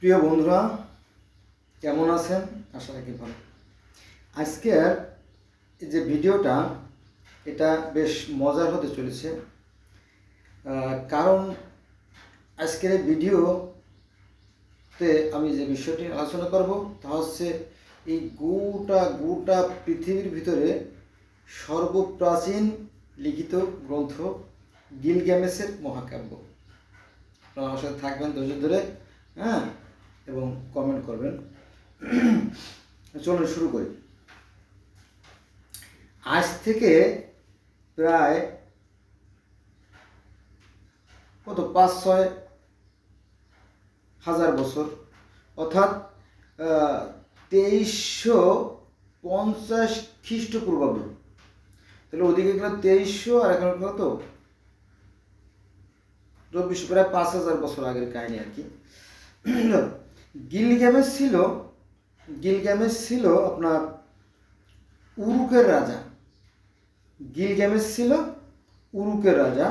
প্রিয় বন্ধুরা, কেমন আছেন? আশা রাখি ভালো। আজকের যে ভিডিওটা এটা বেশ মজার হতে চলেছে, কারণ আজকের এই ভিডিওতে আমি যে বিষয়টি আলোচনা করব তা হচ্ছে এই গোটা পৃথিবীর ভিতরে সর্বপ্রাচীন লিখিত গ্রন্থ গিলগামেশের মহাকাব্য। আপনারা আমার সাথে থাকবেন ধৈর্য ধরে, হ্যাঁ, এবং কমেন্ট করবেন। চলুন শুরু করি। আজ থেকে প্রায় 5-6 হাজার বছর, অর্থাৎ 2350 খ্রিস্টপূর্বাব্দ। তাহলে ওদিকে গেল 2300 আর এখন কত, 2400, প্রায় 5000 বছর আগের কাহিনী আর কি। গিলগামেশ ছিল আপনার উরুকের রাজা। উরুকের রাজা।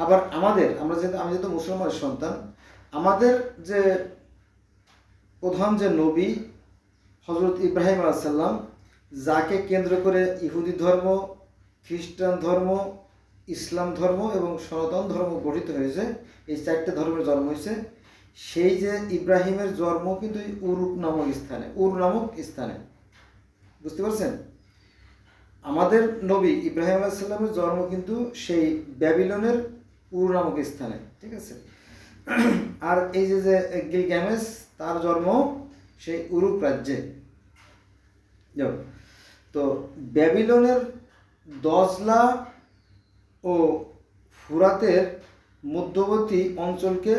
আবার আমি যেহেতু মুসলমানের সন্তান, আমাদের যে প্রধান যে নবী হযরত ইব্রাহিম আলাইহিস সালাম, যাকে কেন্দ্র করে ইহুদি ধর্ম, খ্রিস্টান ধর্ম, ইসলাম ধর্ম এবং সনাতন ধর্ম গঠিত হয়েছে, এই 4টে ধর্মের জন্ম হয়েছে। সেই যে ইব্রাহিমের জন্ম কিন্তু উর নামক স্থানে, বুঝতে পারছেন? আমাদের নবী ইব্রাহিম আলাইহিস সালামের জন্ম কিন্তু সেই ব্যাবিলনের উর নামক স্থানে, ঠিক আছে? আর এই যে গিলগামেশ, তার জন্ম সেই উরুক রাজ্যে। তো ব্যাবিলনের দজলা ও ফুরাতের মধ্যবর্তী অঞ্চলকে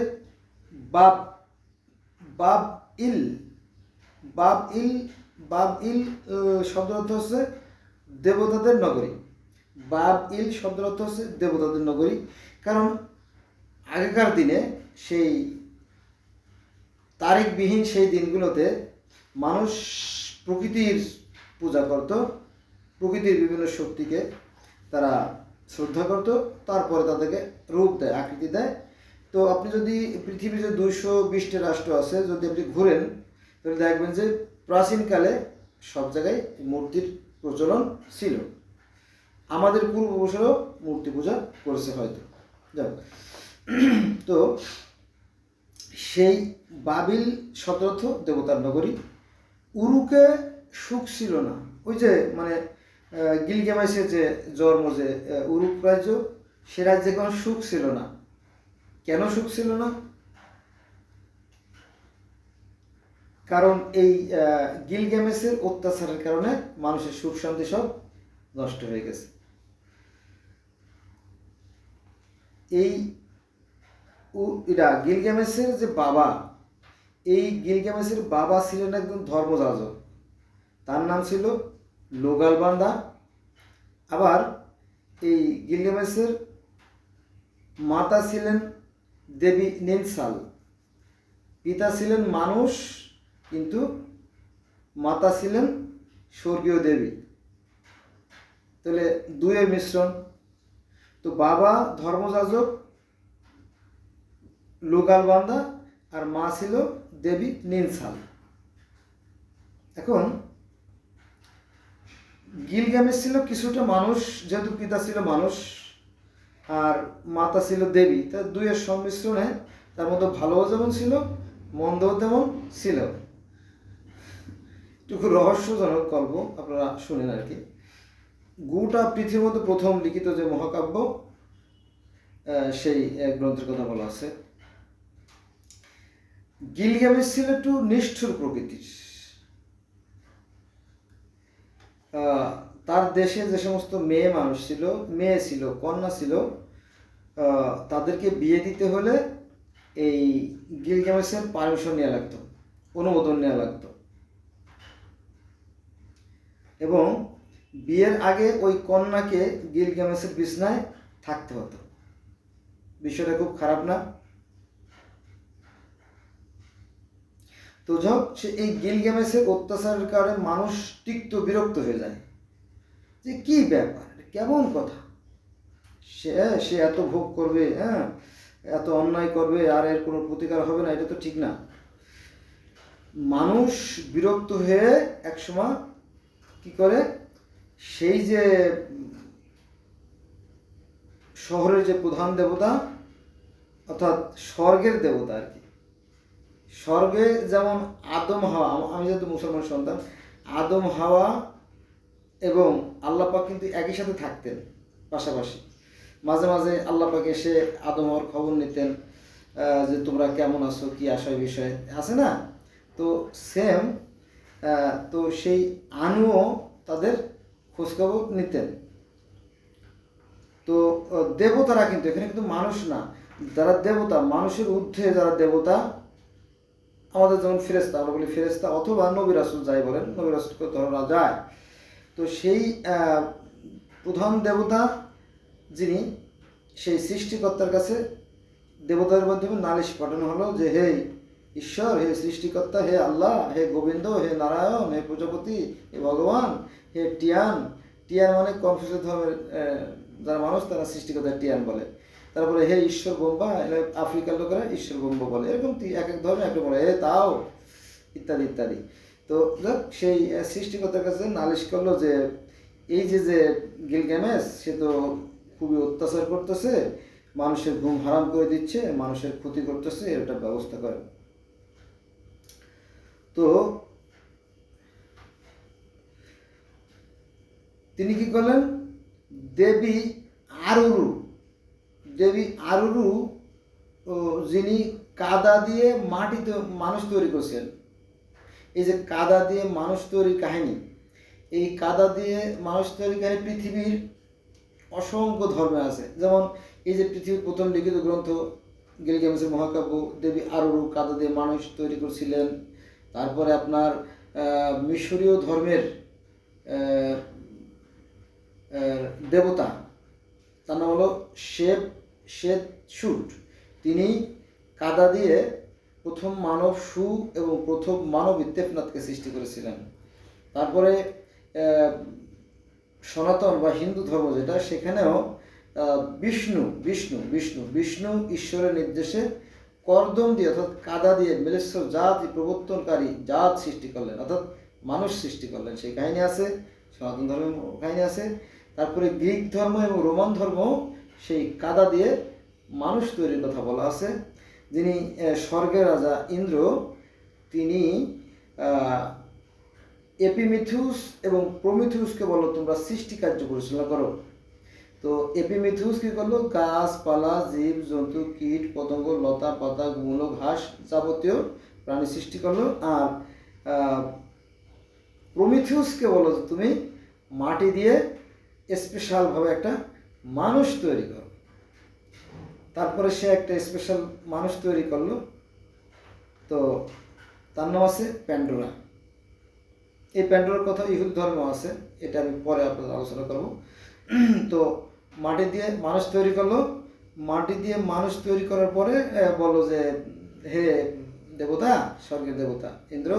বাব-ইল শব্দের অর্থ হচ্ছে দেবতাদের নগরী। বাব-ইল শব্দের অর্থ হচ্ছে দেবতাদের নগরী। কারণ আগেকার দিনে সেই তারিখবিহীন সেই দিনগুলোতে মানুষ প্রকৃতির পূজা করত, প্রকৃতির বিভিন্ন শক্তিকে তারা শ্রদ্ধা করত, তারপরে তাদেরকে রূপ দেয়, আকৃতি দেয়। তো আপনি যদি পৃথিবীর যে 220টি রাষ্ট্র আছে, যদি আপনি ঘুরেন, তাহলে দেখবেন যে প্রাচীনকালে সব জায়গায় মূর্তির প্রচলন ছিল। আমাদের পূর্বপুরুষেরও মূর্তি পূজা করেছে হয়তো। তো সেই বাবিল শব্দার্থ দেবতার নগরী। উরুকে সুখ ছিল না। ওই যে গিলগামেশের যে জন্ম, যে উরুক রাজ্য, সে রাজ্যে কোনো সুখ ছিল না। কেন সুখ ছিল না? কারণ এই গিলগামেশের অত্যাচারের কারণে মানুষের সুখ শান্তি সব নষ্ট হয়ে গেছে। গিলগামেশের যে বাবা, এই গিলগামেশের বাবা ছিলেন একজন ধর্মযাজক। তার নাম ছিল লোগালবান্দা। আবার এই গিলগামেশের মাতা ছিলেন দেবী নিনসাল। পিতা ছিলেন মানুষ, কিন্তু মাতা ছিলেন স্বর্গীয় দেবী। তাহলে দুয়ের মিশ্রণ। তো বাবা ধর্মযাজক লোগালবান্দা, আর মা ছিল দেবী নিনসাল। এখন গিলগামেশ ছিল কিছুটা মানুষ, যেহেতু পিতা ছিল মানুষ আর মাতা ছিল দেবী, তার দুইয়ের সংমিশ্রণে তার মধ্যে ভালোও যেমন ছিল, মন্দও তেমন ছিল। একটু রহস্যজনক গল্প, আপনারা শুনেন আর কি। গোটা পৃথিবীর মধ্যে প্রথম লিখিত যে মহাকাব্য, সেই গ্রন্থের কথা বলা আছে। গিলগামেশ ছিল একটু নিষ্ঠুর প্রকৃতির। তার দেশে যে সমস্ত মেয়ে ছিল, কন্যা ছিল, তাদেরকে বিয়ে দিতে হলে এই গিলগামেশের পারমিশন নেওয়া লাগতো, অনুমোদন নেওয়া লাগতো। এবং বিয়ের আগে ওই কন্যাকে গিলগামেশের বিছনায় থাকতে হতো। বিষয়টা খুব খারাপ না? তো সে এই গিলগামেশের অত্যাচারের কারণে মানুষ তিক্ত বিরক্ত হয়ে যায়, যে কি ব্যাপার, কেমন কথা, সে এত ভোগ করবে, হ্যাঁ, এত অন্যায় করবে আর এর কোনো প্রতিকার হবে না, এটা তো ঠিক না। মানুষ বিরক্ত হয়ে একসময় কি করে, সেই যে শহরের যে প্রধান দেবতা অর্থাৎ স্বর্গের দেবতা আর কি, স্বর্গে যেমন আদম হাওয়া, আমি যেহেতু মুসলমান সন্তান, আদম হাওয়া এবং আল্লাহ পাক কিন্তু একই সাথে থাকতেন পাশাপাশি। মাঝে মাঝে আল্লাহ পাক এসে আদম হওয়ার খবর নিতেন, যে তোমরা কেমন আছো, কি আশয় বিষয় আছে না, তো সেম, তো সেই আনুও তাদের খোঁজখবর নিতেন। তো দেবতারা কিন্তু এখানে কিন্তু মানুষ না, যারা দেবতা, মানুষের ঊর্ধ্বে যারা দেবতা, আমাদের যেমন ফেরেস্তা, আমরা বলি ফেরেস্তা অথবা নবী রাসূল যাই বলেন, নবী রাসূলকে ধরা যায়। তো সেই প্রধান দেবতা যিনি, সেই সৃষ্টিকর্তার কাছে দেবতার মাধ্যমে নালিশ পাঠানো হলো যে হে ঈশ্বর, হে সৃষ্টিকর্তা, হে আল্লাহ, হে গোবিন্দ, হে নারায়ণ, হে প্রজাপতি, হে ভগবান, হে টিয়ান। টিয়ান মানে কনফিউজ ধর্মের যারা মানুষ তারা সৃষ্টিকর্তা টিয়ান বলে। তারপরে হে ঈশ্বর বোম্বা, আফ্রিকার লোকেরা ঈশ্বর বোম্বা বলে, এরকম এক এক ধর্মে একটা বলে, হে তাও, ইত্যাদি ইত্যাদি। তো সেই সৃষ্টিকর্তার কাছে নালিশ করলো যে এই যে যে গিলগামেশ, সে তো খুবই অত্যাচার করতেছে, মানুষের ঘুম হারাম করে দিচ্ছে, মানুষের ক্ষতি করতেছে, এটা ব্যবস্থা করে। তো তিনি কি করলেন, দেবী আরুরু, দেবী আরুরু যিনি কাদা দিয়ে মাটিতে মানুষ তৈরি করছেন, এই যে কাদা দিয়ে মানুষ তৈরির কাহিনী, এই কাদা দিয়ে মানুষ তৈরি কাহিনী পৃথিবীর অসংখ্য ধর্মে আছে। যেমন এই যে পৃথিবীর প্রথম লিখিত গ্রন্থ গিলগামেশের মহাকাব্য, দেবী আরুরু কাদা দিয়ে মানুষ তৈরি করছিলেন। তারপরে আপনার মিশরীয় ধর্মের দেবতা, তার নাম হলো শেতশুট, তিনি কাদা দিয়ে প্রথম মানব সু এবং প্রথম মানব ইত্তেফনাথকে সৃষ্টি করেছিলেন। তারপরে সনাতন বা হিন্দু ধর্ম যেটা, সেখানেও বিষ্ণু বিষ্ণু বিষ্ণু বিষ্ণু ঈশ্বরের নির্দেশে কর্দম দিয়ে অর্থাৎ কাদা দিয়ে মেলেশ্ব জাত প্রবর্তনকারী জাত সৃষ্টি করলেন, অর্থাৎ মানুষ সৃষ্টি করলেন, সেই কাহিনী আছে। সনাতন ধর্মের কাহিনী আছে। তারপরে গ্রিক ধর্ম এবং রোমান ধর্ম সেই কাদা দিয়ে মানুষ তৈরির কথা বলা আছে। যিনি স্বর্গের রাজা ইন্দ্র, তিনি এপিমিথিউস এবং প্রমিথিউসকে বলল তোমরা সৃষ্টি কার্য পরিচালনা করো। তো এপিমিথিউস কি করলো, গাছপালা, জীব জন্তু, কীট পতঙ্গ, লতা পাতা, গুল্ম ঘাস যাবতীয় প্রাণী সৃষ্টি করলো। আর প্রমিথিউসকে বলো যে তুমি মাটি দিয়ে স্পেশালভাবে একটা মানুষ তৈরি করো। তারপরে সে একটা স্পেশাল মানুষ তৈরি করলো, তো তার নাম আছে প্যান্ডোরা। এই প্যান্ডোরার কথা ইহুদি ধর্মেও আছে, এটা আমি পরে আপনাদের আলোচনা করব। তো মাটি দিয়ে মানুষ তৈরি করলো, মাটি দিয়ে মানুষ তৈরি করার পরে বললো যে হে দেবতা, স্বর্গের দেবতা ইন্দ্র,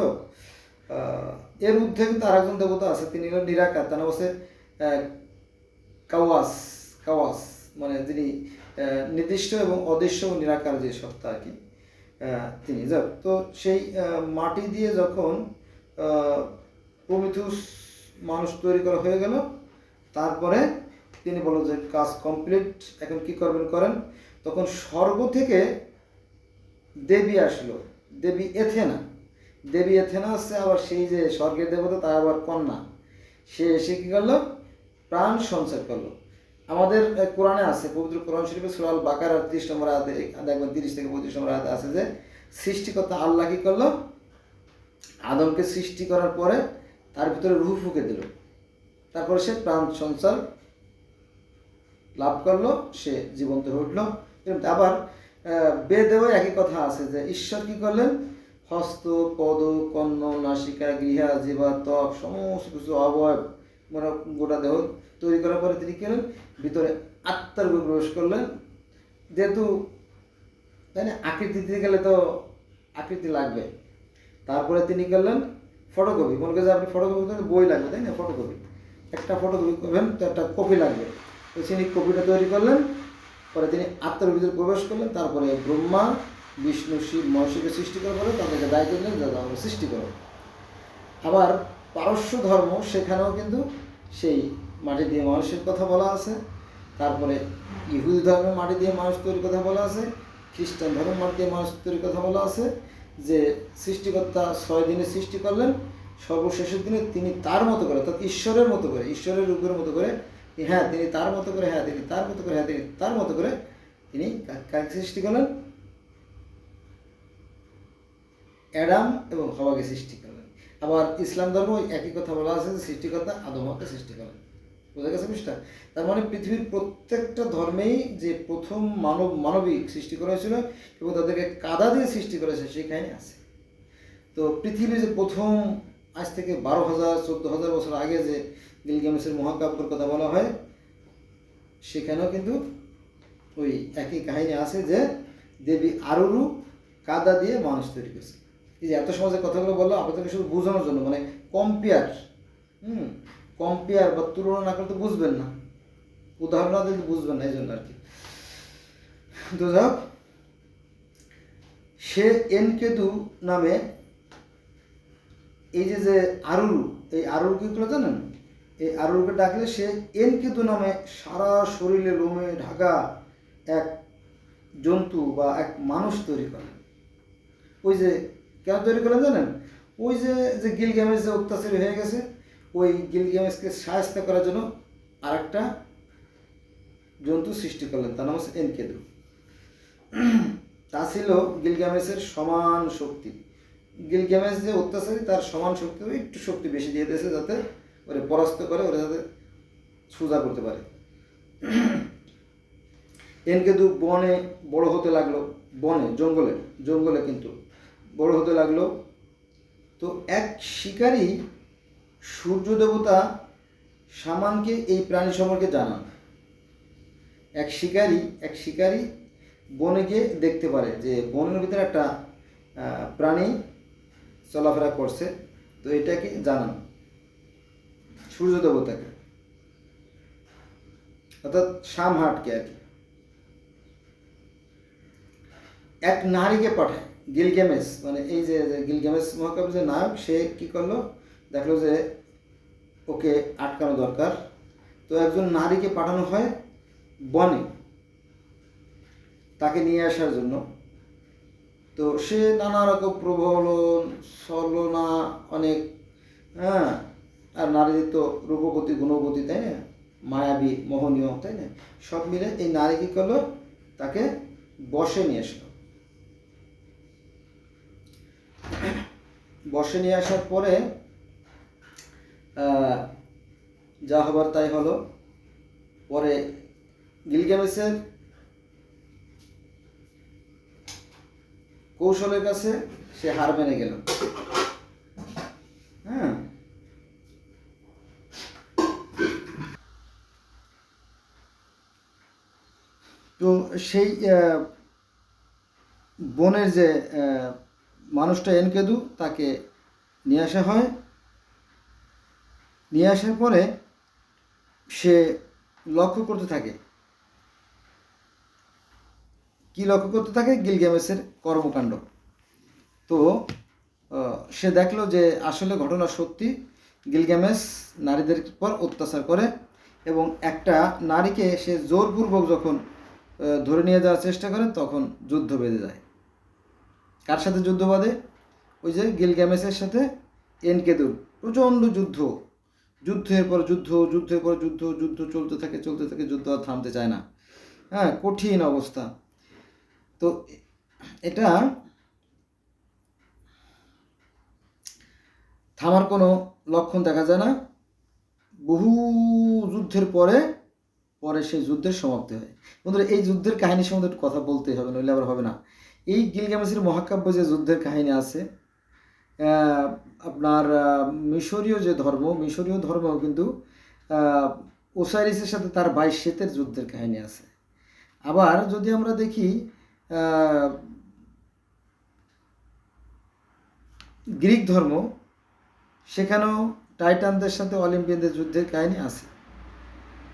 এর ঊর্ধ্বে কিন্তু আর একজন দেবতা আছে, তিনি হলেন নিরাকার, তার নাম হচ্ছে কাওয়াস। কাওয়াস মানে যিনি নির্দিষ্ট এবং অদৃশ্য নিরাকার যে সত্তা আর কি, তিনি যাক। তো সেই মাটি দিয়ে যখন প্রমিথিউস মানুষ তৈরি করা হয়ে গেল, তারপরে তিনি বলল যে কাজ কমপ্লিট, এখন কি করবেন করেন। তখন স্বর্গ থেকে দেবী আসলো, দেবী এথেনা। দেবী এথেনা হচ্ছে আবার সেই যে স্বর্গের দেবতা, তার আবার কন্যা। সে এসে কী করলো, প্রাণ সঞ্চার করলো। আমাদের কোরআনে আছে, পবিত্র কোরআন শরীফে সূরা আল বাকারার 30 নম্বর আয়াতে দেখবেন, 30 থেকে 35 নম্বর আয়াতে আছে যে সৃষ্টিকর্তা আল্লাহ কী করলো, আদমকে সৃষ্টি করার পরে তার ভিতরে রূহ ফুঁকে দিল, তারপরে সে প্রাণ সঞ্চার লাভ করলো, সে জীবন্ত হয়ে উঠলো। আবার বেদেও একই কথা আছে যে ঈশ্বর কী করলেন, হস্ত, পদ, কর্ণ, নাসিকা, গৃহা, জিহ্বা, ত্বক সমস্ত কিছু অবয়ব মানে গোটা দেহ তৈরি করার পরে তিনি কী করলেন, ভিতরে আত্মার রূপে প্রবেশ করলেন। যেহেতু তাই না, আকৃতি দিতে গেলে তো আকৃতি লাগবে, তারপরে তিনি করলেন ফটোকপি। মনে করেন যে আপনি ফটোকপি করতে বই লাগবে, তাই না, ফটোকপি একটা ফটোকপি করবেন তো একটা কপি লাগবে, তো তিনি কপিটা তৈরি করলেন, পরে তিনি আত্মার ভিতরে প্রবেশ করলেন, তারপরে ব্রহ্মা বিষ্ণু শিব মহেশ্বরকে সৃষ্টি করার পরে তাদেরকে দায়িত্ব দিলেন যে আমাকে সৃষ্টি করো। আবার পারস্য ধর্ম, সেখানেও কিন্তু সেই মাটি দিয়ে মানুষের কথা বলা আছে। তারপরে ইহুদি ধর্মে মাটি দিয়ে মানুষ তৈরির কথা বলা আছে, খ্রিস্টান ধর্মে মাটি দিয়ে মানুষ তৈরির কথা বলা আছে, যে সৃষ্টিকর্তা 6 দিনে সৃষ্টি করলেন, সর্বশেষের দিনে তিনি তার মতো করে, অর্থাৎ ঈশ্বরের মতো করে, ঈশ্বরের রূপের মতো করে, হ্যাঁ তিনি তার মতো করে, হ্যাঁ তিনি তার মতো করে, হ্যাঁ তিনি তার মতো করে তিনি কাকে সৃষ্টি করলেন? অ্যাডাম এবং হাওয়াকে সৃষ্টি করলেন। আবার ইসলাম ধর্ম একই কথা বলা আছে যে সৃষ্টিকর্তা আদমকে সৃষ্টি করলেন। বোঝা গেছে বিষয়টা? তার মানে পৃথিবীর প্রত্যেকটা ধর্মেই যে প্রথম মানবিক সৃষ্টি করা হয়েছিল এবং তাদেরকে কাদা দিয়ে সৃষ্টি করেছে সেই কাহিনী আছে। তো পৃথিবীর যে প্রথম আজ থেকে 12,000 14,000 বছর আগে যে গিলগামেশের মহাকাব্যের কথা বলা হয়, সেখানেও কিন্তু ওই একই কাহিনী আছে যে দেবী আরুরু কাদা দিয়ে মানুষ তৈরি করেছে। এই যে এত সমাজের কথাগুলো বললো আপনাদেরকে শুধু বোঝানোর জন্য, মানে কম্পেয়ার বা তুলনা না করলে তো বুঝবেন না, উদাহরণ না দিলে বুঝবেন না, এই জন্য আর কি। তো যাক, সে এনকেতু নামে এই যে আরুরু, এই আরুরু কিগুলো জানেন? এই আরুরুকে ডাকলে সে এনকেতু নামে সারা শরীরে লোমে ঢাকা এক জন্তু বা এক মানুষ তৈরি করেন। ওই যে কেন তৈরি করলেন জানেন? ওই যে গিলগামেশ যে অত্যাচারী হয়ে গেছে, ওই গিলগামেশকে সাহায্য করার জন্য আরেকটা জন্তু সৃষ্টি করলেন, তার নাম হচ্ছে এনকেতু। তা ছিল গিলগামেশের সমান শক্তি। গিলগামেশ যে অত্যাচারী, তার সমান শক্তি, একটু শক্তি বেশি দিয়ে দিয়েছে যাতে ওরে পরাস্ত করে, ওরা যাতে সোজা করতে পারে। এনকেতু বনে বড় হতে লাগলো, বনে জঙ্গলে কিন্তু বড় হতে লাগলো। তো এক শিকারী সূর্য দেবতা সামানকে এই প্রাণী সম্পর্কে জানান। এক শিকারী বনে গিয়ে দেখতে পারে যে বনের ভিতরে একটা প্রাণী চলাফেরা করছে, তো এটাকে জানান সূর্য দেবতাকে, অর্থাৎ শামহাটকে আর কি। এক নারীকে পাঠায় গিলগামেশ, মানে এই যে গিলগামেশ মহাকাব্যের যে নায়ক, সে কি করলো, দেখলো যে ওকে আটকানো দরকার, তো একজন নারীকে পাঠানো হয় বনে তাকে নিয়ে আসার জন্য। তো সে নানা রকম প্রবলন ছলনা অনেক, হ্যাঁ, আর নারীদের তো রূপবতী গুণবতী, তাই না, মায়াবী মোহনীয়, তাই না, সব মিলে এই নারী কী করলো, তাকে বশে নিয়ে আসলো। বশে নিয়ে আসার পরে যা হবার তাই হলো। পরে গিলগামেশের কৌশলের কাছে সে হার মেনে গেল। হ্যাঁ, তো সেই বনের যে মানুষটা এনকেতু, তাকে নিয়ে আসা হয়। নিয়ে আসার পরে সে লক্ষ্য করতে থাকে, কি লক্ষ্য করতে থাকে? গিলগামেশের কর্মকাণ্ড। তো সে দেখলো যে আসলে ঘটনা সত্যি, গিলগামেশ নারীদের পর অত্যাচার করে এবং একটা নারীকে সে জোরপূর্বক যখন ধরে নিয়ে যাওয়ার চেষ্টা করে, তখন যুদ্ধ বেঁধে যায়। কার সাথে যুদ্ধ বাঁধে? ওই যে গিলগামেশের সাথে এনকেতুর প্রচণ্ড যুদ্ধের পর যুদ্ধ চলতে থাকে, যুদ্ধ আর থামতে চায় না। হ্যাঁ, কঠিন অবস্থা। তো এটা থামার কোনো লক্ষণ দেখা যায় না। বহু যুদ্ধের পরে সেই যুদ্ধের সমাপ্তি হয়। বন্ধুরা, এই যুদ্ধের কাহিনী সম্বন্ধে একটু কথা বলতেই হবে, নইলে আবার হবে না। এই গিলগামেশের মহাকাব্য যে যুদ্ধের কাহিনী আছে, আপনার মিশরীয় ধর্মেও কিন্তু ওসাইরিসের সাথে তার 22 সেতের যুদ্ধের কাহিনী আছে। আবার যদি আমরা দেখি গ্রিক ধর্ম, সেখানেও টাইটানদের সাথে অলিম্পিয়ানদের যুদ্ধের কাহিনী আছে।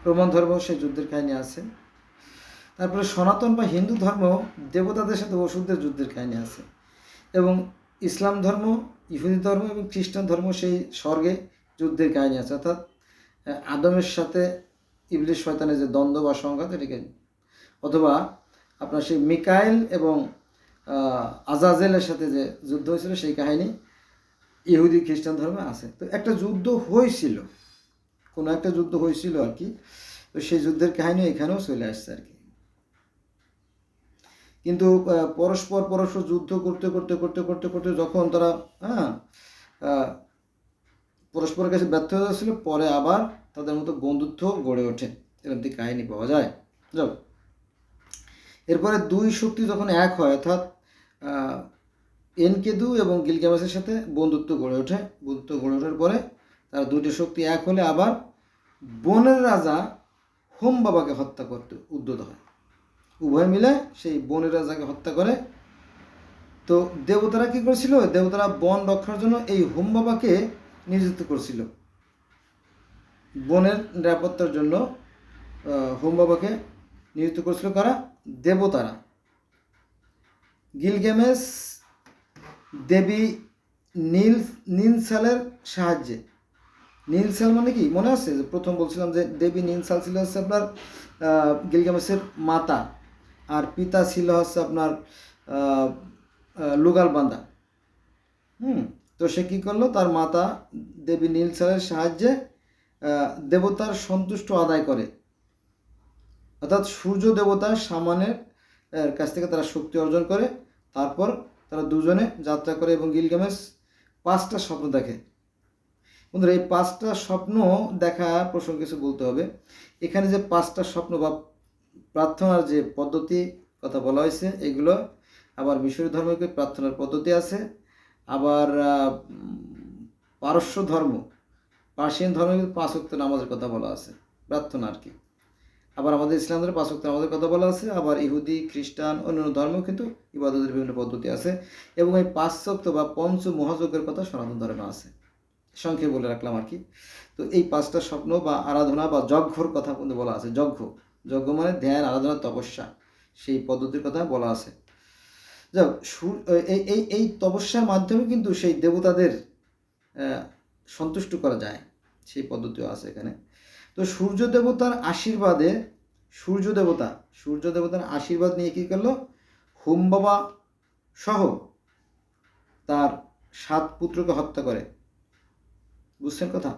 রোমান ধর্ম সে যুদ্ধের কাহিনী আছে। তারপরে সনাতন বা হিন্দু ধর্ম দেবতাদের সাথে অসুরদের যুদ্ধের কাহিনী আছে, এবং ইসলাম ধর্ম, ইহুদি ধর্ম এবং খ্রিস্টান ধর্ম সেই স্বর্গে যুদ্ধের কাহিনী আছে, অর্থাৎ আদমের সাথে ইবলিশ শয়তানের যে দ্বন্দ্ব বা সংঘাত এটাকে, অথবা আপনার সেই মিকাইল এবং আজাজেলের সাথে যে যুদ্ধ হয়েছিল সেই কাহিনী ইহুদি খ্রিস্টান ধর্মে আছে। তো একটা যুদ্ধ হয়েছিল, কোনো একটা যুদ্ধ হয়েছিল আর কি, তো সেই যুদ্ধের কাহিনী এখানেও চলে আসছে আর কি। কিন্তু পরস্পর যুদ্ধ করতে করতে করতে করতে করতে যখন তারা পরস্পরের কাছে ব্যর্থ হয়ে যাচ্ছিল, পরে আবার তাদের মতো বন্ধুত্ব গড়ে ওঠে, এরকম একটি কাহিনী পাওয়া যায়। যাও, এরপরে দুই শক্তি যখন এক হয়, অর্থাৎ এনকেদু এবং গিলগামেশের সাথে বন্ধুত্ব গড়ে ওঠে, বন্ধুত্ব গড়ে ওঠার পরে তারা দুইটি শক্তি এক হলে আবার বনের রাজা হোম বাবাকে হত্যা করতে উদ্যত হয়। উভয় মিলে সেই বনের রাজাকে হত্যা করে। তো দেবতারা কি করেছিল, দেবতারা বন রক্ষার জন্য এই হোম বাবাকে নিযুক্ত করেছিল, বনের নিরাপত্তার জন্য হোম বাবাকে নিযুক্ত করেছিল কারা, দেবতারা। গিলগামেশ দেবী নিনসালের সাহায্যে, নিনসাল মানে কি মনে আছে, প্রথম বলছিলাম যে দেবী নিনসাল ছিল হচ্ছে আপনার গিলগামেশের মাতা, আর পিতা ছিল হচ্ছে আপনার লুগালবান্দা। তো সে কী করলো, তার মাতা দেবী নিনসালের সাহায্যে দেবতার সন্তুষ্ট আদায় করে, অর্থাৎ সূর্য দেবতা সামানের কাছ থেকে তারা শক্তি অর্জন করে। তারপর তারা দুজনে যাত্রা করে এবং গিলগামেশ 5টা স্বপ্ন দেখে। বন্ধুরা, এই 5টা স্বপ্ন দেখা প্রসঙ্গে কিছু বলতে হবে। এখানে যে 5টা স্বপ্ন বা প্রার্থনার যে পদ্ধতি কথা বলা হয়েছে, এগুলো আবার মিশরীয় ধর্মকে প্রার্থনার পদ্ধতি আছে, আবার পারস্য ধর্ম, পার্সিয়ান ধর্মে 5 ওয়াক্ত নামাজের কথা বলা আছে, প্রার্থনা আর কি। আবার আমাদের ইসলাম ধর্মে 5 ওয়াক্ত নামাজের কথা বলা আছে, আবার ইহুদি খ্রিস্টান অন্যান্য ধর্মেও কিন্তু ইবাদতের বিভিন্ন পদ্ধতি আছে, এবং এই 5 ওয়াক্ত বা পঞ্চ মহাযজ্ঞের কথা সনাতন ধর্মে আছে, সংক্ষেপে বলে রাখলাম আর কি। তো এই 5টা স্বপ্ন বা আরাধনা বা যজ্ঞর কথা কিন্তু বলা আছে। যজ্ঞ মানে ধ্যান, আরাধনা, তপস্যা, সেই পদ্ধতির কথা বলা আছে। যাক, এই তপস্যার মাধ্যমে কিন্তু সেই দেবতাদের সন্তুষ্ট করা যায়, সেই পদ্ধতিও আছে এখানে। তো সূর্য দেবতার আশীর্বাদ নিয়ে কী করলো, হোম বাবা সহ তার 7 পুত্রকে হত্যা করে। বুঝছেন কথা,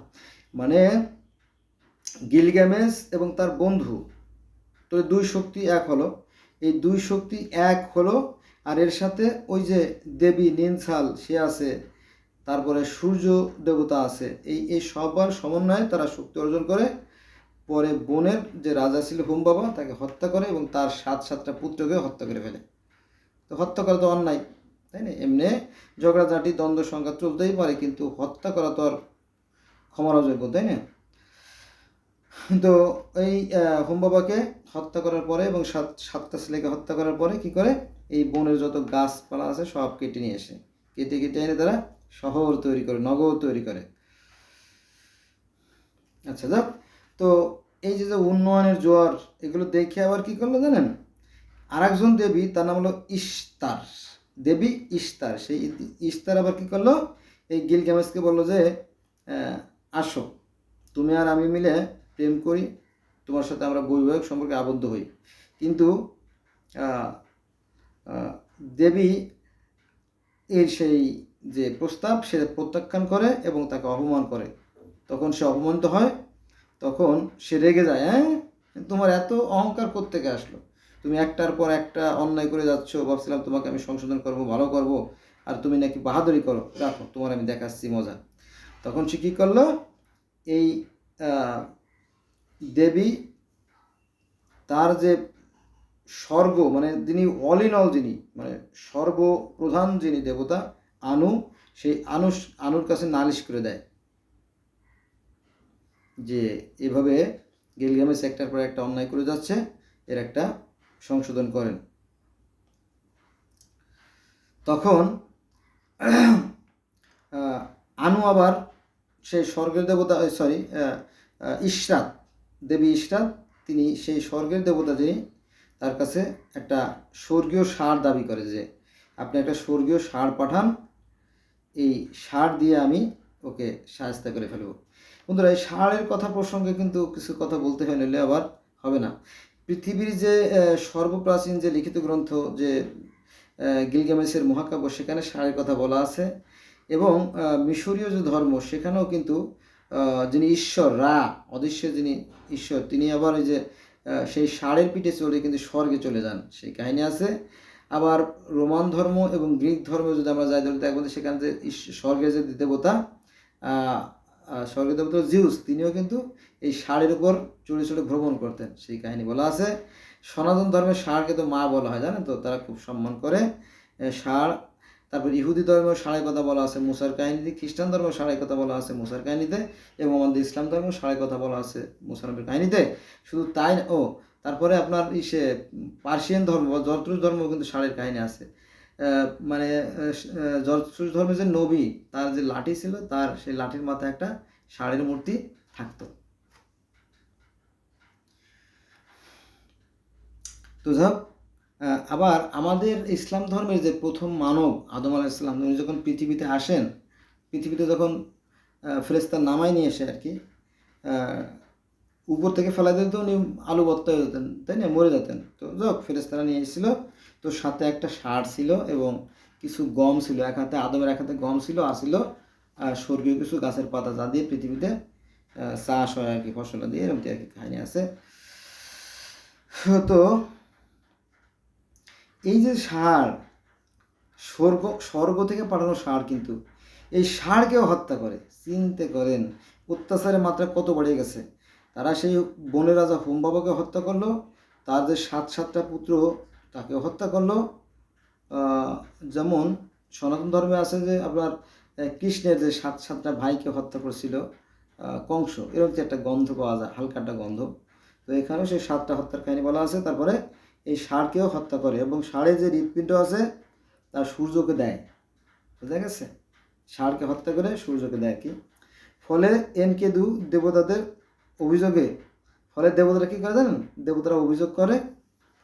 মানে গিলগামেশ এবং তার বন্ধু, তো 2 শক্তি এক হলো, এই 2 শক্তি এক হলো, আর এর সাথে ওই যে দেবী নিনসাল সে আছে, তারপরে সূর্য দেবতা আছে, এই সবার সমন্বয়ে তারা শক্তি অর্জন করে। পরে বনের যে রাজা ছিল হোম বাবা, তাকে হত্যা করে এবং তার 7টা পুত্রকে হত্যা করে ফেলে। তো হত্যা করা তো অন্যায়, তাই না? এমনি ঝগড়াঝাঁটি দ্বন্দ্ব সংঘাত চলতেই পারে, কিন্তু হত্যা করা তো আর ক্ষমার অযোগ্য, তাই না? তো এই হোম বাবাকে হত্যা করার পরে এবং 7টা ছেলেকে হত্যা করার পরে কি করে, এই বনের যত গাছপালা আছে সব কেটে নিয়ে এসে কেটে এনে তারা শহর তৈরি করে, নগর তৈরি করে। আচ্ছা, যাক, তো এই যে উন্নয়নের জোয়ার, এগুলো দেখে আবার কি করলো জানেন, আরেকজন দেবী, তার নাম হলো ইশতার, দেবী ইশতার। সেই ইশতার আবার কি করলো, এই গিলগামেশকে বললো যে আসো, তুমি আর আমি মিলে প্রেম করি, তোমার সাথে আমরা বৈবাহিক সম্পর্কে আবদ্ধ হই। কিন্তু দেবী এর সেই যে প্রস্তাব সে প্রত্যাখ্যান করে এবং তাকে অপমান করে। তখন সে অপমানিত হয়, তখন সে রেগে যায়, তোমার এত অহংকার কোত্থেকে আসলো, তুমি একটার পর একটা অন্যায় করে যাচ্ছ, ভাবছিলাম তোমাকে আমি সংশোধন করব, ভালো করব, আর তুমি নাকি বাহাদুরি করো, রাখো তোমার আমি দেখাচ্ছি মজা। তখন সে কী করলো, এই দেবী তার যে স্বর্গ, মানে যিনি অল ইন অল, যিনি মানে সর্বপ্রধান যিনি দেবতা আনু, সেই আনুর কাছে নালিশ করে দেয় যে এভাবে গিলগামেশ একটার পর একটা অন্যায় করে যাচ্ছে, এর একটা সংশোধন করেন। তখন আনু আবার সেই স্বর্গের দেবতা, ইশরাত, দেবী ইশরাত, তিনি সেই স্বর্গের দেবতা যিনি, তার কাছে একটা স্বর্গীয় ষাঁড় দাবি করে যে আপনি একটা স্বর্গীয় ষাঁড় পাঠান, এই ষাঁড় দিয়ে আমি ওকে শায়েস্তা করে ফেলবো। বন্ধুরা, এই ষাঁড়ের কথা প্রসঙ্গে কিন্তু কিছু কথা বলতে হয়, নিলে আবার হবে না। পৃথিবীর যে সর্বপ্রাচীন যে লিখিত গ্রন্থ যে গিলগামেশের মহাকাব্য, সেখানে ষাঁড়ের কথা বলা আছে, এবং মিশরীয় যে ধর্ম সেখানেও কিন্তু যিনি ঈশ্বর রা, অদৃশ্যের যিনি ঈশ্বর, তিনি আবার এই যে সেই ষাঁড়ের পিঠে চড়ে কিন্তু স্বর্গে চলে যান, সেই কাহিনী আছে। আবার রোমান ধর্ম এবং গ্রিক ধর্মে যদি আমরা যাই তাহলে দেখবো সেখানে যে স্বর্গের যে দেবতা, স্বর্গের দেবতা জিউস, তিনিও কিন্তু এই ষাঁড়ের উপর চড়ে চড়ে ভ্রমণ করতেন, সেই কাহিনী বলা আছে। সনাতন ধর্মের ষাঁড়কে তো মা বলা হয়, জানেন তো, তারা খুব সম্মান করে ষাঁড়। তারপর ইহুদি ধর্মেও ষাঁড়ের কথা বলা আছে মুসার কাহিনীতে, খ্রিস্টান ধর্মেও ষাঁড়ের কথা বলা আছে মুসার কাহিনীতে, এবং আমাদের ইসলাম ধর্মেও ষাঁড়ের কথা বলা আছে মুসা নবীর কাহিনীতে। শুধু তাই তারপরে আপনার পার্সিয়ান ধর্ম বা জরতুশ ধর্ম কিন্তু ষাঁড়ের কাহিনী আছে। মানে জরতুশ ধর্মের যে নবী, তার যে লাঠি ছিল, তার সেই লাঠির মাথায় একটা ষাঁড়ের মূর্তি থাকতো। তো যাক, আবার আমাদের ইসলাম ধর্মের যে প্রথম মানব আদম আলাইহিস সালাম, উনি যখন পৃথিবীতে আসেন, পৃথিবীতে যখন ফেরেশতা নামায় নিয়ে এসে আর কি উপর থেকে ফেলা দিত, উনি আলু ভর্তা হয়ে যেতেন, তাই না, মরে যেতেন। তো যাক, ফেরেশতারা নিয়ে এসেছিল, তো সাথে একটা ষাঁড় ছিল এবং কিছু গম ছিল, এক হাতে আদমের এক হাতে গম ছিল, আর ছিল স্বর্গীয় কিছু গাছের পাতা, যা দিয়ে পৃথিবীতে চাষ হয় আর কি, ফসল দিয়ে, এরকম আর কি কাহিনী আছে। তো এই যে ষাঁড়, স্বর্গ থেকে পাঠানো ষাঁড়, কিন্তু এই ষাঁড়কেও হত্যা করে, চিন্তা করেন অত্যাচারের মাত্রা কত বেড়ে গেছে। তারা সেই বনের রাজা হোম বাবাকে হত্যা করলো, তার যে সাতটা পুত্র তাকেও হত্যা করলো। যেমন সনাতন ধর্মে আছে যে আপনার কৃষ্ণের যে সাতটা ভাইকে হত্যা করেছিল কংস, এরকম একটা গন্ধ পাওয়া যায়, হালকা একটা গন্ধ। তো এখানেও সেই 7টা হত্যার কাহিনী বলা আছে। তারপরে এই ষাঁড়কেও হত্যা করে, এবং ষাঁড়ের যে হৃৎপিণ্ড আছে তার সূর্যকে দেয়, বুঝা গেছে, ষাঁড়কে হত্যা করে সূর্যকে দেয় কি। ফলে এনকেদু দেবতাদের অভিযোগে, ফলে দেবতারা কী করে জানেন, দেবতারা অভিযোগ করে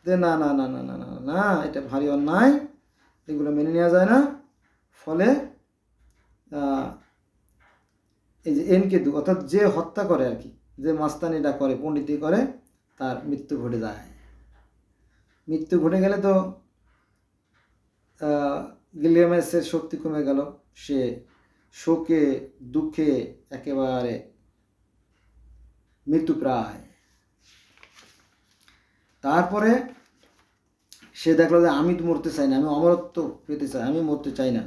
যে না না না না না না না, এটা ভারী অন্যায়, এগুলো মেনে নেওয়া যায় না। ফলে এই যে এনকেদু, অর্থাৎ যে হত্যা করে আর কি, যে মাস্তানিটা করে, পণ্ডিতি করে, তার মৃত্যু ঘটে যায়। মৃত্যু ঘটে গেলে তো গিলগামেশের শক্তি কমে গেল, সে শোকে দুঃখে একেবারে মৃত্যুপ্রায়। তারপরে সে দেখলো যে আমি তো মরতে চাই না, আমি অমরত্ব পেতে চাই, আমি মরতে চাই না।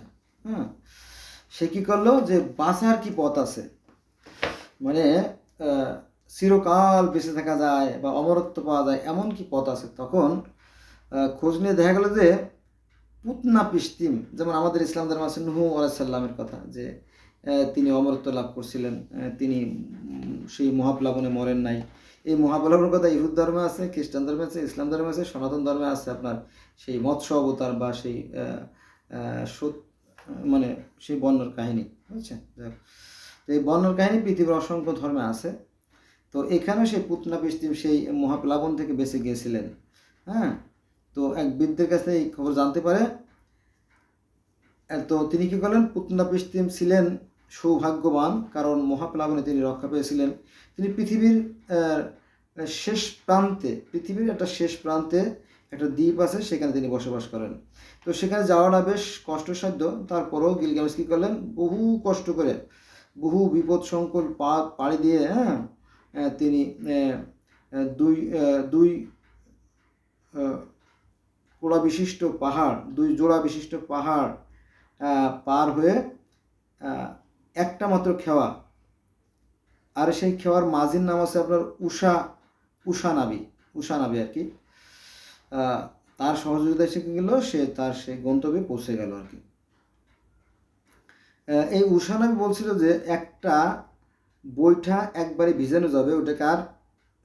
সে কী করলো, যে বাঁচার কি পথ আছে, মানে চিরকাল বেঁচে থাকা যায় বা অমরত্ব পাওয়া যায়, এমন কি পথ আছে। তখন খোঁজ নিয়ে দেখা গেল যে পুতনা পিস্তিম, যেমন আমাদের ইসলাম ধর্ম আছে নূহ আলাইহিস সালামের কথা, যে তিনি অমরত্ব লাভ করছিলেন, তিনি সেই মহাপ্লাবনে মরেন নাই। এই মহাপ্লাবনের কথা ইহুদ ধর্মে আছে, খ্রিস্টান ধর্মে আছে, ইসলাম ধর্মে আছে, সনাতন ধর্মে আছে আপনার সেই মৎস্য অবতার বা সেই মানে সেই বন্যার কাহিনী, বুঝছেন। তো এই বন্যার কাহিনী পৃথিবীর অসংখ্য ধর্মে আছে। তো এখানেও সেই পুতনা পিস্তিম সেই মহাপ্লাবন থেকে বেঁচে গিয়েছিলেন। তো এক বৃদ্ধের কাছে এই খবর জানতে পারে। তো তিনি কী করলেন, পুতনা পিস্তিম ছিলেন সৌভাগ্যবান, কারণ মহাপ্লাবনে তিনি রক্ষা পেয়েছিলেন। তিনি পৃথিবীর শেষ প্রান্তে, পৃথিবীর একটা শেষ প্রান্তে একটা দ্বীপ আছে, সেখানে তিনি বসবাস করেন। তো সেখানে যাওয়াটা বেশ কষ্টসাধ্য, তারপরেও গিলগামেশ কী করলেন, বহু কষ্ট করে, বহু বিপদ সংকুল পাড়ি দিয়ে তিনি দুই কোড়া বিশিষ্ট পাহাড়, 2 জোড়া বিশিষ্ট পাহাড় পার হয়ে একটা মাত্র খেওয়া, আর সেই খেওয়ার মাঝির নাম আছে আপনার উষানাবি আর কি, তার সহযোগিতা শিখে গেল, সে তার সেই গন্তব্যে পৌঁছে গেল আর কি। এই উষানাবি বলছিল যে একটা বৈঠা একবারে ভিজানো যাবে, ওটাকে আর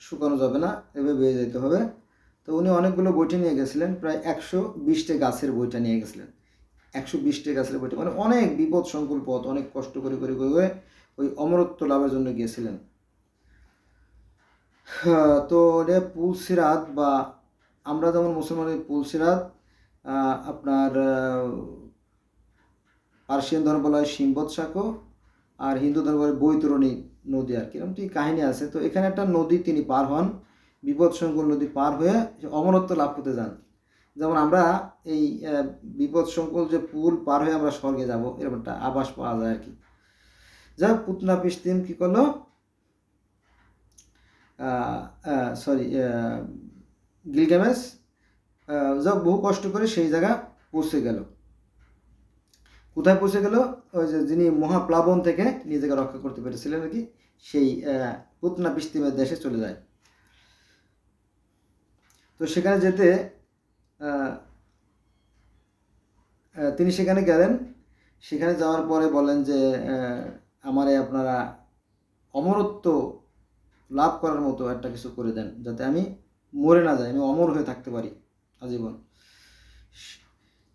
শুকানো যাবে না, এভাবে বেয়ে যেতে হবে। তো উনি অনেকগুলো বৈঠা নিয়ে গেছিলেন, প্রায় 120টা গাছের বৈঠা নিয়ে গেছিলেন, 120টা গাছের বৈঠা, মানে অনেক বিপদ সংকুল পথ, অনেক কষ্ট করে করে করে ওই অমরত্ব লাভের জন্য গিয়েছিলেন। তো এটা পুলসিরাত বা আমরা যেমন মুসলমানের পুলসিরাত, আপনার পার্সিয়ান ধর্ম বলা হয় সিম্বৎসাকো, আর হিন্দু ধর্ম বলে বৈতরণী নদী, আর কিরকম কি কাহিনী আছে। তো এখানে একটা নদী তিনি পার হন, বিপদসংকুল নদী পার হয়ে অমরত্ব লাভ করতে যান। যেমন আমরা এই বিপদসংকুল যে পুল পার হয়ে আমরা স্বর্গে যাব, এরকম একটা আভাস পাওয়া যায় আর কি। যা পুতনা পিস্তিম কি করলো, গিলগামেশ যা বহু কষ্ট করে সেই জায়গা পৌঁছে গেল। কোথায় পৌঁছে গেল? ওই যে যিনি মহাপ্লাবন থেকে নিজেকে রক্ষা করতে পেরেছিলেন আর কি, সেই পুতনা পিস্তিমের দেশে চলে যায়। তো সেখানে যেতে তিনি সেখানে গেলেন। সেখানে যাওয়ার পরে বলেন যে আমারে আপনারা অমরত্ব লাভ করার মতো একটা কিছু করে দেন, যাতে আমি মরে না যাই, আমি অমর হয়ে থাকতে পারি আজীবন।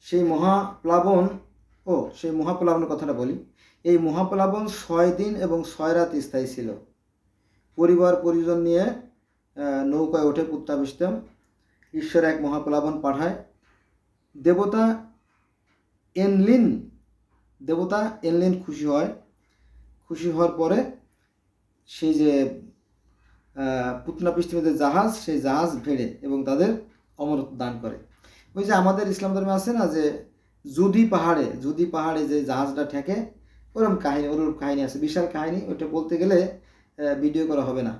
সেই মহাপ্লাবনের কথাটা বলি। এই মহাপ্লাবন 6 দিন এবং 6 রাত স্থায়ী ছিল। পরিবার পরিজন নিয়ে নৌকায় ওঠে পুতনা পিস্তিম। ঈশ্বর এক মহাপ্লাবন পাঠায়। দেবতা এনলিন খুশি হওয়ার পরে সেই যে পুতনা পিস্তিমের যে জাহাজ, সেই জাহাজ ভেড়ে এবং তাদের অমরত্ব দান করে। ওই যে আমাদের ইসলাম ধর্মে আছে না যে যদি পাহাড়ে যে জাহাজটা ঠেকে, ওরকম কাহিনী আছে, বিশাল কাহিনী। ওটা বলতে গেলে ভিডিও করা হবে না,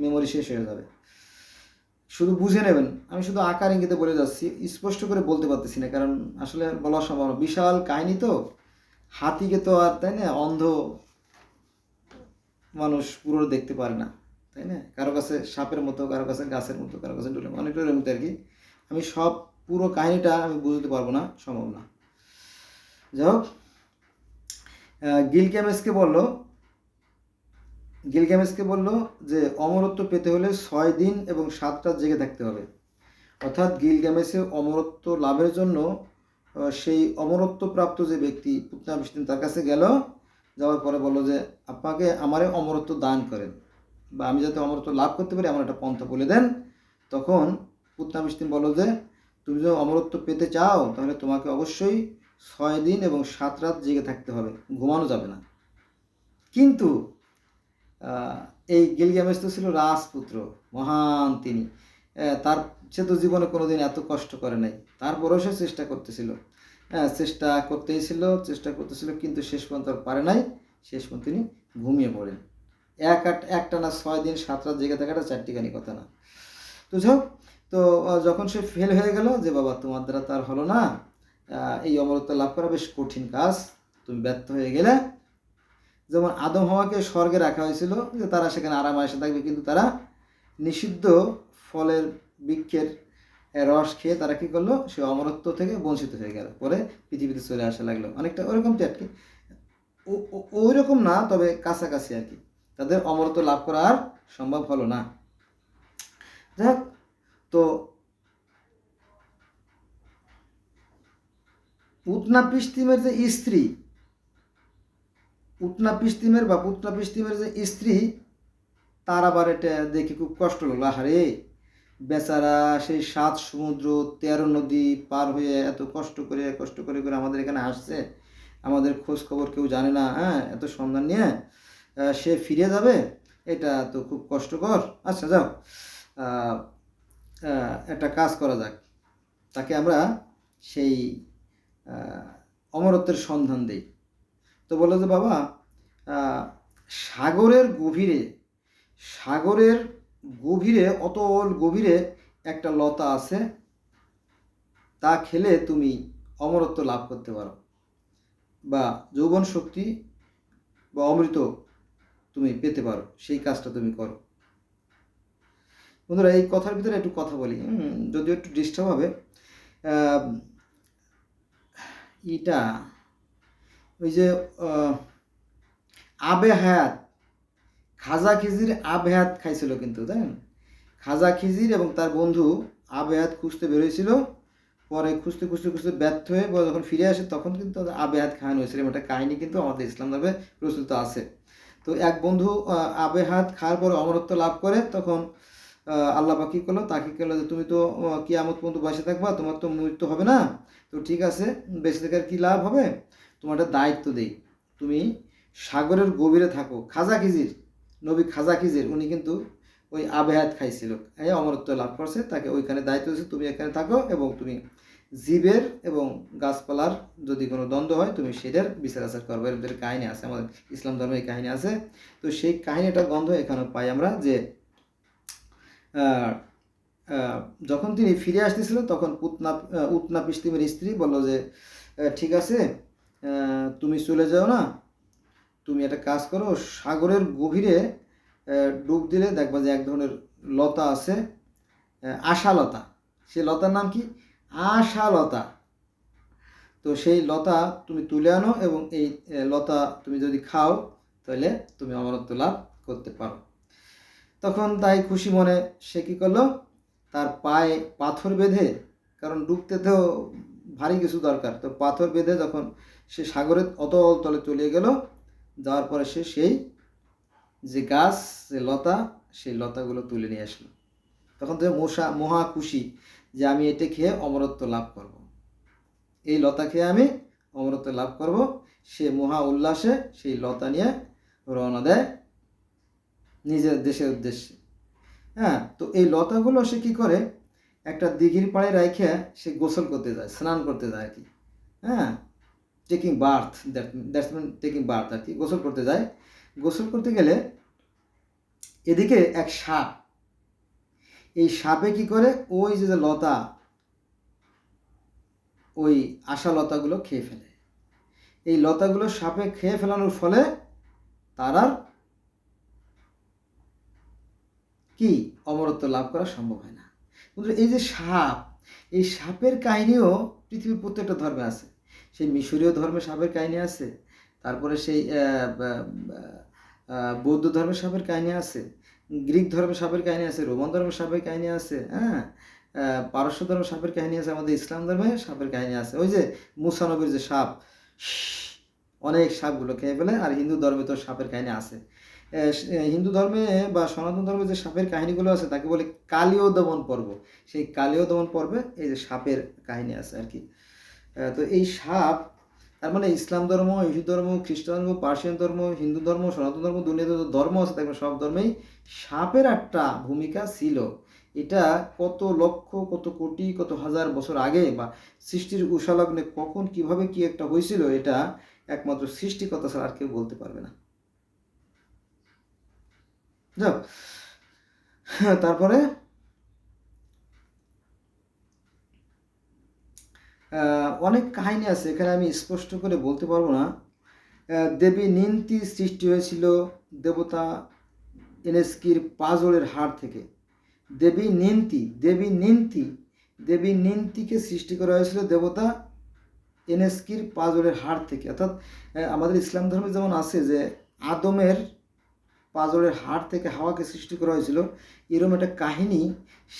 মেমোরি শেষ হয়ে যাবে। শুধু বুঝে নেবেন, আমি শুধু আকার ইঙ্গিতে বলে যাচ্ছি, স্পষ্ট করে বলতে পারতেছি না, কারণ আসলে বলা সম্ভব না, বিশাল কাহিনী। তো হাতিকে তো আর, তাই না, অন্ধ মানুষ পুরো দেখতে পারে না, তাই না? কারো কাছে সাপের মতো, কারো কাছে গাছের মতো, কারো কাছে অনেকটা মতো আর কি। আমি সব পুরো কাহিনীটা আমি বুঝতে পারবো না, সম্ভব না। যাই হোক, গিলগামেশকে বলল যে অমরত্ব পেতে হলে 6 দিন এবং 7 রাত জেগে থাকতে হবে। অর্থাৎ গিলগামেশের অমরত্ব লাভের জন্য সেই অমরত্ব প্রাপ্ত যে ব্যক্তি পুতনা পিস্তিম তার কাছে গেল। যাওয়ার পরে বললো যে আপনাকে আমারে অমরত্ব দান করেন, বা আমি যাতে অমরত্ব লাভ করতে পারি আমার একটা পন্থা বলে দেন। তখন পুতনা পিস্তিম বলল যে তুমি যদি অমরত্ব পেতে চাও তাহলে তোমাকে অবশ্যই 6 দিন এবং 7 রাত জেগে থাকতে হবে, ঘুমানো যাবে না। কিন্তু এই গিলগামেশ তো ছিল রাজপুত্র, মহান তিনি, সে তো জীবনে কোনোদিন এত কষ্ট করে নাই, তারপরেও সে চেষ্টা করতেছিল, চেষ্টা করতেছিল, কিন্তু শেষ পর্যন্ত আর পারে নাই। শেষ পর্যন্ত তিনি ঘুমিয়ে পড়েন। একটানা 6 দিন 7 রাত জেগে থাকাটা চারটিখানি কথা না। তো তো যখন সে ফেল হয়ে গেল যে বাবা তোমার দ্বারা তার হলো না, এই অমরত্ব লাভ করা বেশ কঠিন কাজ, তুমি ব্যর্থ হয়ে গেলে। যেমন আদম হাওয়াকে স্বর্গে রাখা হয়েছিল যে তারা সেখানে আরামে এসে থাকবে, কিন্তু তারা নিষিদ্ধ ফলের বৃক্ষের রস খেয়ে তারা কী করলো, সে অমরত্ব থেকে বঞ্চিত হয়ে গেল, পরে পৃথিবীতে চলে আসা লাগলো। অনেকটা ওরকম তো আর কি, ওই রকম না, তবে কাছাকাছি আর কি। তাদের অমরত্ব লাভ করা আর সম্ভব হলো না। যাই হোক, তো পুতনা পিস্তিমের যে স্ত্রী, পুতনা পিস্তিমের যে স্ত্রী, তার আবার এটা দেখে খুব কষ্ট লাগলো। আহারে বেচারা সেই 7 সমুদ্র 13 নদী পার হয়ে এত কষ্ট করে আমাদের এখানে আসছে, আমাদের খোঁজ খবর কেউ জানে না, এত সন্ধান নিয়ে সে ফিরে যাবে, এটা তো খুব কষ্টকর। আচ্ছা যাও, একটা কাজ করা যাক, তাকে আমরা সেই অমরত্বের সন্ধান দেই। তো বললো যে বাবা, সাগরের গভীরে অতল গভীরে একটা লতা আছে, তা খেলে তুমি অমরত্ব লাভ করতে পারো, বা যৌবন শক্তি বা অমৃত তুমি পেতে পারো, সেই কাজটা তুমি করো। বন্ধুরা, এই কথার ভিতরে একটু কথা বলি, যদিও একটু ডিস্টার্ব হবে। এটা ওই যে আবে হায়াত, খাজা খিজির আবে হায়াত খাইছিল কিন্তু, জানেন? খাজা খিজির এবং তার বন্ধু আবে হায়াত খুঁজতে বেরোয়ছিল, পরে খুঁজতে ব্যর্থ হয়ে যখন ফিরে আসে তখন কিন্তু আবে হায়াত খাওয়ানো হয়েছিল। একটা কাহিনী কিন্তু আমাদের ইসলাম ধর্মে প্রচলিত আছে। তো এক বন্ধু আবে হায়াত খাওয়ার পরে অমরত্ব লাভ করে, তখন আল্লাহ পাক কী করলো, তাকে করলো যে তুমি তো কিয়ামত পর্যন্ত বেঁচে থাকবা, তোমার তো মৃত্যু হবে না, তো ঠিক আছে, বেঁচে থাকার কী লাভ হবে, তোমার একটা দায়িত্ব দেই, তুমি সাগরের গভীরে থাকো। খাজা খিজির, নবী খাজা খিজির উনি কিন্তু ওই আবেহাত খাইছিল, এই অমরত্ব লাভ করছে, তাকে ওইখানে দায়িত্ব দিয়েছে, তুমি এখানে থাকো এবং তুমি জীবের এবং গাছপালার যদি কোনো দ্বন্দ্ব হয় তুমি সেটার বিচার আচার করবে। এর কাহিনী আছে, আমাদের ইসলাম ধর্মে এই কাহিনী আছে। তো সেই কাহিনীটার গন্ধ এখানে পাই আমরা, যে যখন তিনি ফিরে আসতেছিলেন তখন উতনা পিস্তিমের স্ত্রী বলল যে ঠিক আছে, তুমি চলে যাও না, তুমি একটা কাজ করো, সাগরের গভীরে ডুব দিলে দেখবা যে এক ধরনের লতা আছে, আশালতা, সেই লতার নাম কি, আশালতা। তো সেই লতা তুমি তুলে আনো এবং এই লতা তুমি যদি খাও তাহলে তুমি অমরত্ব লাভ করতে পারো। তখন তাই খুশি মনে সে কী করলো, তার পায়ে পাথর বেঁধে, কারণ ডুবতে তো ভারী কিছু দরকার, তো পাথর বেঁধে যখন সে সাগরের অতল তলে চলে গেল, যাওয়ার পরে সে সেই যে গাছ, যে লতা, সেই লতাগুলো তুলে নিয়ে আসলো। তখন তো মহা খুশি যে আমি এটা খেয়ে অমরত্ব লাভ করব, এই লতা খেয়ে আমি অমরত্ব লাভ করব। সে মহা উল্লাসে সেই লতা নিয়ে রওনা দেয় নিজের দেশের উদ্দেশ্যে। হ্যাঁ, তো এই লতাগুলো সে কী করে, একটা দিঘির পাড়ে রেখে সে গোসল করতে যায়, স্নান করতে যায় আর কি। হ্যাঁ, taking birth, that's mean taking birth আর কি, গোসল করতে যায়। গোসল করতে গেলে এদিকে এক সাপ, এই সাপে কি করে, ওই যে লতা, ওই আশা লতাগুলো খেয়ে ফেলে। এই লতাগুলো সাপে খেয়ে ফেলানোর ফলে তার আর কি অমরত্ব লাভ করা সম্ভব হয় না। কিন্তু এই যে সাপ, এই সাপের কাহিনীও পৃথিবীর প্রত্যেকটা ধর্মে আছে। সেই মিশরীয় ধর্মে সাপের কাহিনী আছে, তারপরে সেই বৌদ্ধ ধর্মের সাপের কাহিনী আছে, গ্রিক ধর্মের সাপের কাহিনী আছে, রোমান ধর্মের সাপের কাহিনী আছে, হ্যাঁ, পারস্য ধর্মের সাপের কাহিনী আছে, আমাদের ইসলাম ধর্মে সাপের কাহিনী আছে। ওই যে মুসা নবীর যে সাপ, অনেক সাপগুলো খেয়ে ফেলে। আর হিন্দু ধর্মে তো সাপের কাহিনী আছে। হিন্দু ধর্মে বা সনাতন ধর্মে যে সাপের কাহিনীগুলো আছে তাকে বলে কালীয় দমন পর্ব। সেই কালীয় দমন পর্বে এই যে সাপের কাহিনী আছে আর কি। তো এই সাপ, তার মানে ইসলাম ধর্ম, ইহুদি ধর্ম, খ্রিস্টান ধর্ম, পার্সিয়ান ধর্ম, হিন্দু ধর্ম, সনাতন ধর্ম, দুনিয়াতে যত ধর্ম আছে তার সব ধর্মেই সাপের একটা ভূমিকা ছিল। এটা কত লক্ষ, কত কোটি, কত হাজার বছর আগে বা সৃষ্টির উষালগ্নে কখন কিভাবে কি একটা হয়েছিল, এটা একমাত্র সৃষ্টিকর্তা ছাড়া আর কেউ বলতে পারবে না। যাক, তারপরে অনেক কাহিনী আছে, এখানে আমি স্পষ্ট করে বলতে পারবো না। দেবী নিন্তি সৃষ্টি হয়েছিল দেবতা এনএসকির পাঁজরের হাড় থেকে। দেবী নিন্তিকে সৃষ্টি করা হয়েছিল দেবতা এনএসকির পাঁজরের হাড় থেকে। অর্থাৎ আমাদের ইসলাম ধর্মে যেমন আছে যে আদমের পাঁজরের হাড় থেকে হাওয়াকে সৃষ্টি করা হয়েছিল, এরকম একটা কাহিনী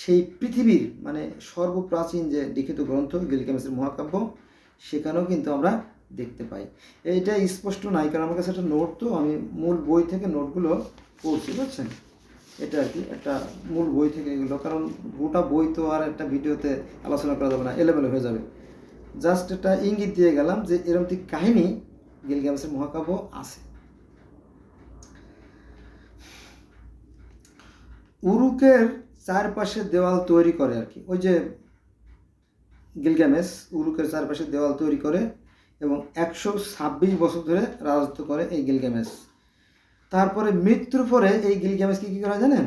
সেই পৃথিবীর মানে সর্বপ্রাচীন যে লিখিত গ্রন্থ গিলগামেশের মহাকাব্য, সেখানেও কিন্তু আমরা দেখতে পাই। এইটা স্পষ্ট নাই, কারণ আমার কাছে একটা নোট, তো আমি মূল বই থেকে নোটগুলো পড়ছি, বুঝছেন, এটা আর কি একটা মূল বই থেকে এগুলো, কারণ গোটা বই তো আর একটা ভিডিওতে আলোচনা করা যাবে না, এলোমেলো হয়ে যাবে। জাস্ট একটা ইঙ্গিত দিয়ে গেলাম যে এরকম ঠিক কাহিনী গিলগামেশের মহাকাব্য আছে। উরুকের চারপাশে দেওয়াল তৈরি করে আর কি, ওই যে গিলগামেশ উরুকের চারপাশে দেওয়াল তৈরি করে এবং 126 বছর ধরে রাজত্ব করে এই গিলগামেশ। তারপরে মৃত্যুর পরে এই গিলগামেশকে কী করা জানেন,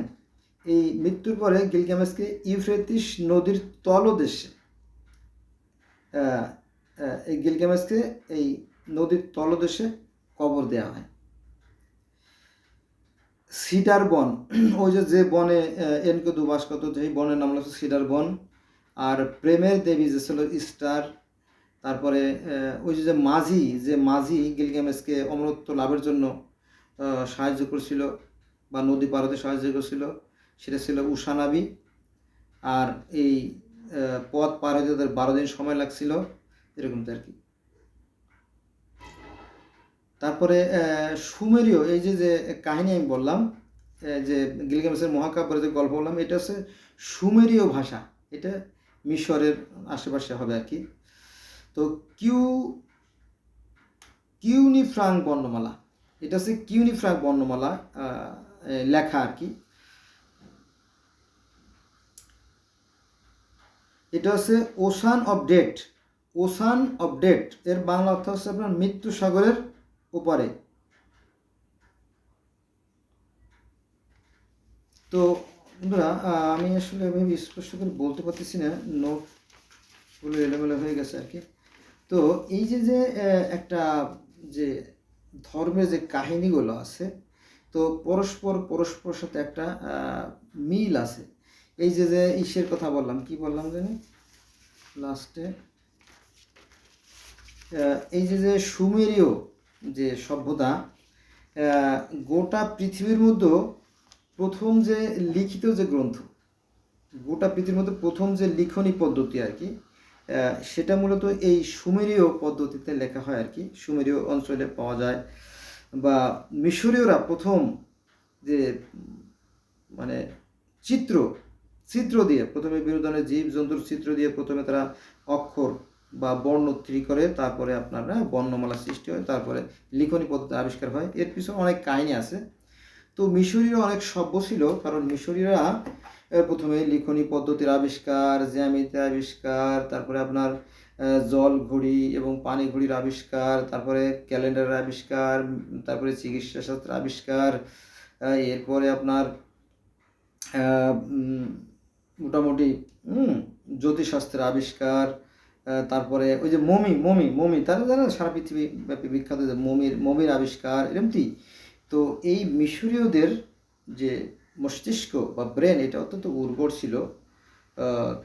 এই মৃত্যুর পরে গিলগামেশকে ইউফ্রেটিস নদীর তলদেশে, এই গিলগামেশকে এই নদীর তলদেশে কবর দেওয়া হয়। সিডার বন, ওই যে বনে এনকেদু বাস করত, যেই বনের নাম হচ্ছে সিডার বন। আর প্রেমের দেবী যে ছিল স্টার। তারপরে ওই যে মাঝি গিলগামেশকে অমরত্ব লাভের জন্য সাহায্য করছিল বা নদী পার হতে সাহায্য করছিল, সেটা ছিল উষানাবি। আর এই পথ পার হতে তাদের 12 দিন সময় লাগছিল, এরকমটা আর কি। তারপরে সুমেরীয় এই যে কাহিনী আমি বললাম, যে গিলগামেশের মহাকাব্যের যে গল্প বললাম, এটা হচ্ছে সুমেরীয় ভাষা, এটা মিশরের আশেপাশে হবে আর কি। তো কিউনিফ্রাং বর্ণমালা, এটা হচ্ছে কিউনিফ্রাং বর্ণমালা লেখা আর কি। এটা হচ্ছে ocean of death. Ocean of death এর বাংলা অর্থ হচ্ছে আপনার মৃত্যু সাগরের ওপারে। তো বন্ধুরা, আমি আসলে এভাবে স্পষ্ট করে বলতে পারতেছি না, নোটগুলো এলোমেলো হয়ে গেছে আর কি। তো এই যে একটা যে ধর্মের যে কাহিনীগুলো আছে, তো পরস্পর সাথে একটা মিল আছে। এই যে ইসের কথা বললাম, কি বললাম জানি লাস্টে, এই যে সুমেরীয় যে সভ্যতা, গোটা পৃথিবীর মধ্যে প্রথম যে লিখিত যে গ্রন্থ, গোটা পৃথিবীর মধ্যে প্রথম যে লিখনী পদ্ধতি আর কি, সেটা মূলত এই সুমেরীয় পদ্ধতিতে লেখা হয় আর কি, সুমেরীয় অঞ্চলে পাওয়া যায়। বা মিশরীয়রা প্রথম যে মানে চিত্র দিয়ে প্রথমে বিভিন্ন ধরনের জীব জন্তুর চিত্র দিয়ে প্রথমে তারা অক্ষর বা বর্ণ তৈরি করে, তারপরে আপনার বর্ণমালা সৃষ্টি হয়, তারপরে লিখনী পদ্ধতি আবিষ্কার হয়। এর পিছনে অনেক কাহিনী আছে। তো মিশরীয়রা অনেক সভ্য ছিল, কারণ মিশরীয়রা প্রথমে লিখনী পদ্ধতির আবিষ্কার, জ্যামিতি আবিষ্কার, তারপরে আপনার জল ঘড়ি এবং পানি ঘড়ির আবিষ্কার, তারপরে ক্যালেন্ডারের আবিষ্কার, তারপরে চিকিৎসা শাস্ত্রের আবিষ্কার, এরপরে আপনার মোটামুটি জ্যোতিষশাস্ত্রের আবিষ্কার, তারপরে ওই যে মমি তারা জানেন সারা পৃথিবী ব্যাপী বিখ্যাত যে মমির আবিষ্কার, এরকমটি। তো এই মিশরীয়দের যে মস্তিষ্ক বা ব্রেন, এটা অত্যন্ত উর্বর ছিল।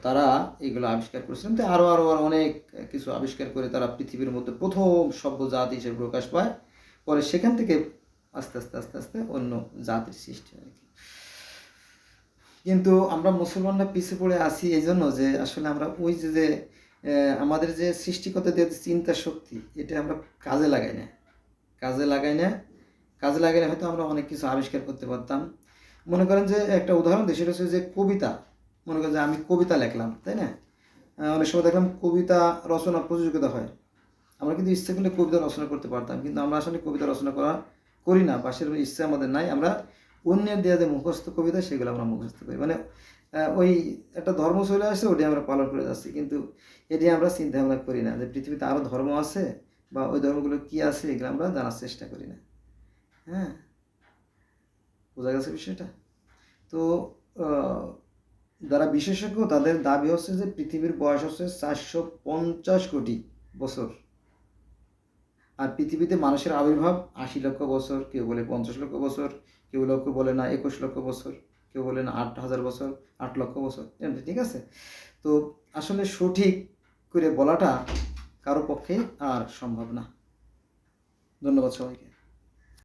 তারা এগুলো আবিষ্কার করেছিলেন। তো আরও অনেক কিছু আবিষ্কার করে তারা পৃথিবীর মধ্যে প্রথম সভ্য জাতি হিসেবে প্রকাশ পায়। পরে সেখান থেকে আস্তে আস্তে অন্য জাতির সৃষ্টি হয়। কিন্তু আমরা মুসলমানরা পিছিয়ে পড়ে আসি এই জন্য যে আসলে আমরা ওই যে আমাদের যে সৃষ্টিকর্তা যে চিন্তা শক্তি, এটা আমরা কাজে লাগাই না হয়তো আমরা অনেক কিছু আবিষ্কার করতে পারতাম। মনে করেন যে একটা উদাহরণ দিই, সেটা হচ্ছে যে কবিতা। মনে করেন যে আমি কবিতা লিখলাম, তাই না? অনেক সময় দেখলাম কবিতা রচনা প্রতিযোগিতা হয়, আমরা কিন্তু ইচ্ছে করলে কবিতা রচনা করতে পারতাম, কিন্তু আমরা আসলে কবিতা রচনা করি না, বা সেরকম ইচ্ছে আমাদের নাই। আমরা অন্যের দেওয়া যে মুখস্থ কবিতা, সেগুলো আমরা মুখস্থ করি, মানে ওই একটা ধর্ম চলে আসছে, ওটি আমরা পালন করে যাচ্ছি, কিন্তু এটি আমরা চিন্তা ভাবনা করি না যে পৃথিবীতে আরও ধর্ম আছে বা ওই ধর্মগুলো কী আছে, এগুলো আমরা জানার চেষ্টা করি না। হ্যাঁ, বোঝা গেছে বিষয়টা? তো যারা বিশেষজ্ঞ, তাদের দাবি হচ্ছে যে পৃথিবীর বয়স হচ্ছে 450 কোটি বছর। আর পৃথিবীতে মানুষের আবির্ভাব 80 লক্ষ বছর, কেউ বলে 50 লক্ষ বছর, কেউ বলে না 21 লক্ষ বছর, কেউ বলে না 8,000 বছর, 8 লক্ষ বছর, এমনি। ঠিক আছে? তো আসলে সঠিক করে বলাটা কারো পক্ষে আর সম্ভব না। ধন্যবাদ সবাইকে।